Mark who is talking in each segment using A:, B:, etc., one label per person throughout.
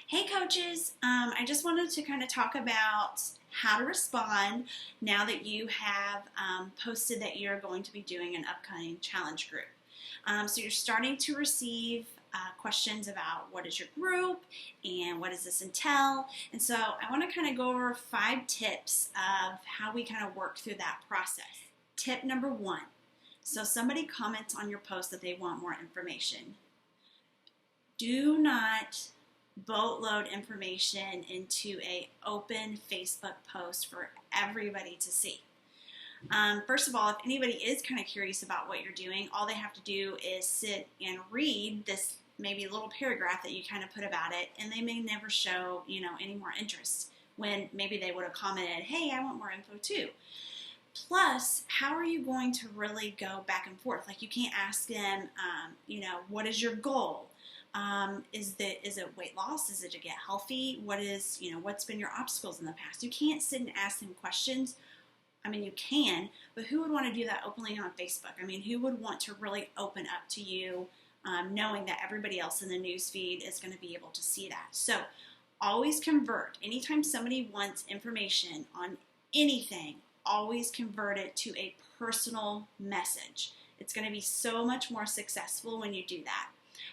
A: Hey coaches, I just wanted to kind of talk about how to respond now that you have posted that you're going to be doing an upcoming challenge group. So you're starting to receive questions about what is your group and what does this entail. And so I want to kind of go over 5 tips of how we kind of work through that process. Tip number 1. So somebody comments on your post that they want more information. Do not boatload information into a open Facebook post for everybody to see. First of all, if anybody is kind of curious about what you're doing, all they have to do is sit and read this maybe little paragraph that you kind of put about it, and they may never show, any more interest when maybe they would have commented, hey, I want more info too. Plus, how are you going to really go back and forth? Like, you can't ask them, what is your goal? Is it weight loss? Is it to get healthy? What's been your obstacles in the past? You can't sit and ask them questions. I mean, you can, but who would want to do that openly on Facebook? I mean, who would want to really open up to you, knowing that everybody else in the news feed is going to be able to see that? So always convert. Anytime somebody wants information on anything, always convert it to a personal message. It's going to be so much more successful when you do that.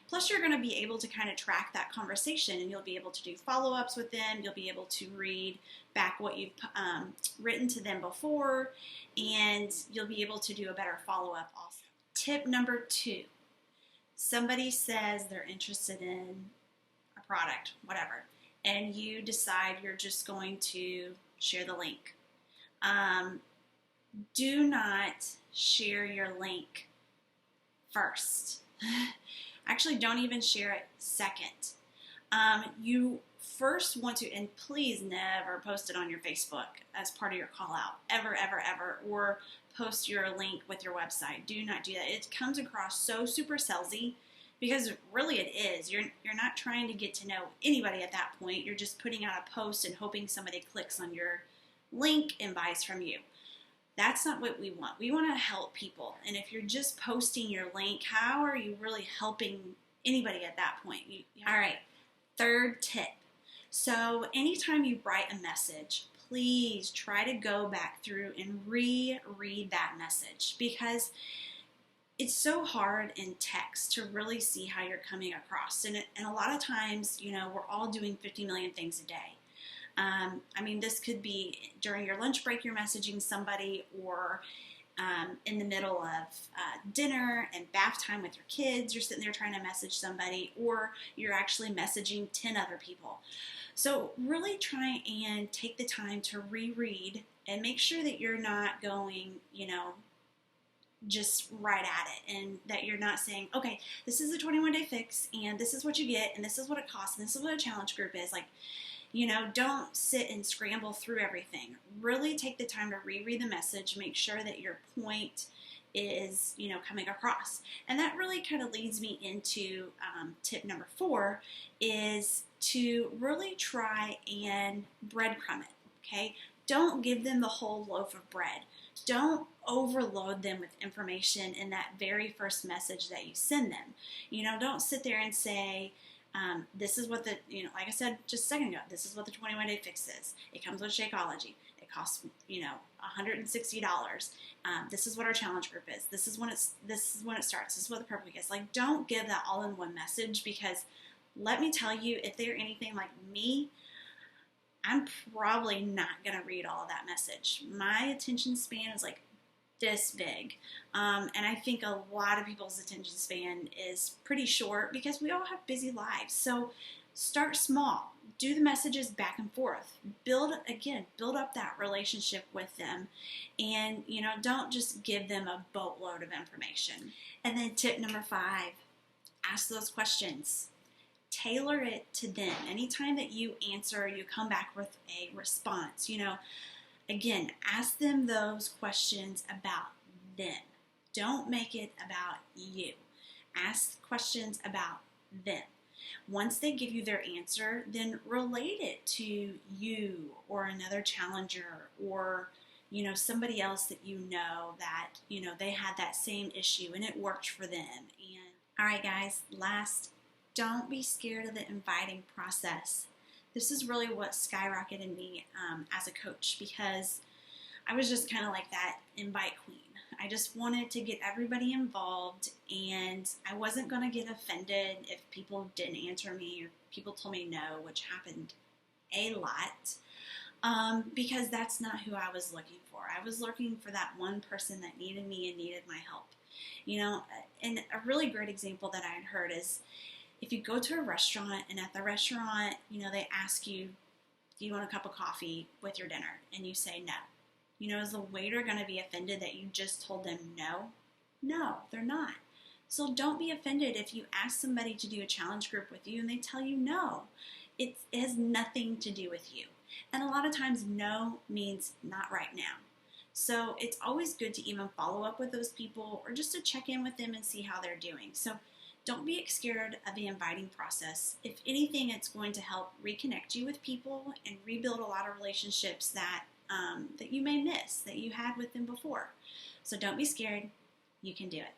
A: Plus, you're going to be able to kind of track that conversation, and you'll be able to do follow-ups with them. You'll be able to read back what you've written to them before, and you'll be able to do a better follow-up also. Tip number 2. Somebody says they're interested in a product, whatever, and you decide you're just going to share the link. Do not share your link first. Actually, don't even share it second. You first want to, and please never post it on your Facebook as part of your call out, ever, ever, ever, or post your link with your website. Do not do that. It comes across so super salesy, because really it is. You're not trying to get to know anybody at that point. You're just putting out a post and hoping somebody clicks on your link and buys from you. That's not what we want. We want to help people. And if you're just posting your link, how are you really helping anybody at that point? All right, 3rd tip. So anytime you write a message, please try to go back through and reread that message, because it's so hard in text to really see how you're coming across. And a lot of times, we're all doing 50 million things a day. This could be during your lunch break, you're messaging somebody, or in the middle of dinner and bath time with your kids, you're sitting there trying to message somebody, or you're actually messaging 10 other people. So really try and take the time to reread and make sure that you're not going, just right at it, and that you're not saying, okay, this is a 21-day fix, and this is what you get, and this is what it costs, and this is what a challenge group is. Don't sit and scramble through everything. Really take the time to reread the message, make sure that your point is, coming across. And that really kind of leads me into tip number 4, is to really try and breadcrumb it, okay? Don't give them the whole loaf of bread. Don't overload them with information in that very first message that you send them. Don't sit there and say, this is what like I said just a second ago, this is what the 21-day fix is. It comes with Shakeology. It costs, $160. This is what our challenge group is. This is when it starts. This is what the purple week is. Like, don't give that all in one message, because let me tell you, if they're anything like me, I'm probably not going to read all of that message. My attention span is like this big. And I think a lot of people's attention span is pretty short, because we all have busy lives. So start small. Do the messages back and forth. Build up that relationship with them. And, don't just give them a boatload of information. And then tip number 5, ask those questions. Tailor it to them. Anytime that you answer, you come back with a response. Again, ask them those questions about them. Don't make it about you. Ask questions about them. Once they give you their answer, then relate it to you or another challenger, or somebody else that that they had that same issue and it worked for them. And all right, guys, last don't be scared of the inviting process. This is really what skyrocketed me as a coach, because I was just kind of like that invite queen. I just wanted to get everybody involved, and I wasn't going to get offended if people didn't answer me or people told me no, which happened a lot, because that's not who I was looking for. I was looking for that one person that needed me and needed my help. You know, and a really great example that I had heard is if you go to a restaurant and at the restaurant, you know, they ask you, do you want a cup of coffee with your dinner? And you say no. You know, is the waiter going to be offended that you just told them no? No, they're not. So don't be offended if you ask somebody to do a challenge group with you and they tell you no. It has nothing to do with you. And a lot of times no means not right now. So it's always good to even follow up with those people or just to check in with them and see how they're doing. So don't be scared of the inviting process. If anything, it's going to help reconnect you with people and rebuild a lot of relationships that you may miss, that you had with them before. So don't be scared. You can do it.